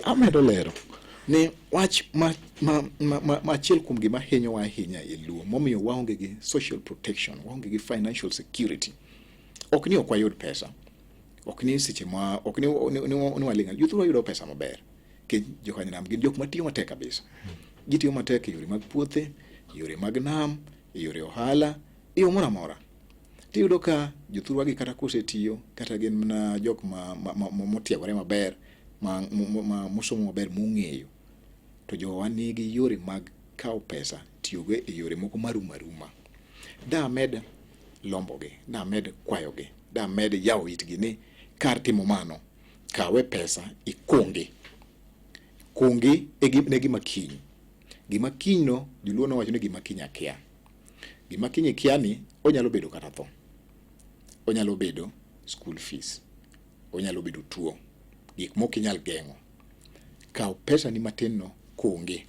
amedo lero ni wach ma chiel kuom gima hinyowa ahinya e Luo momiyo waonge gi social protection, waonge gi financial security. Ok ni ok wayud pesa, ok ni seche ma ok ni walinga jothuro yudo pesa maber ke jokany nam gin jok matiyo matek kabisa. Gitiyo matek e yore mag puothe, yore mag nam, yore ohala, yo mora mora. Tiyudo ka jothuro gi kata kosetiyo kata gin mana jok motiegore maber, mosomo maber mong'eyo, to jowa nigi yore mag kawo pesa tiyogo e yore moko maruma. Da med lombogi, da med kwayogi, da med yawo itgi ni kar timo mano, kawe pesa ikungi ne gima kiny. Gima kiny no, Joluo nowacho ni gima kiny akia. Gima kiny akia ni onyalo bedo kata tho, onyalo bedo school fees, onyalo bedo tuo, gik moko inyal geng'o. Kaw pesa ni matin no kungi.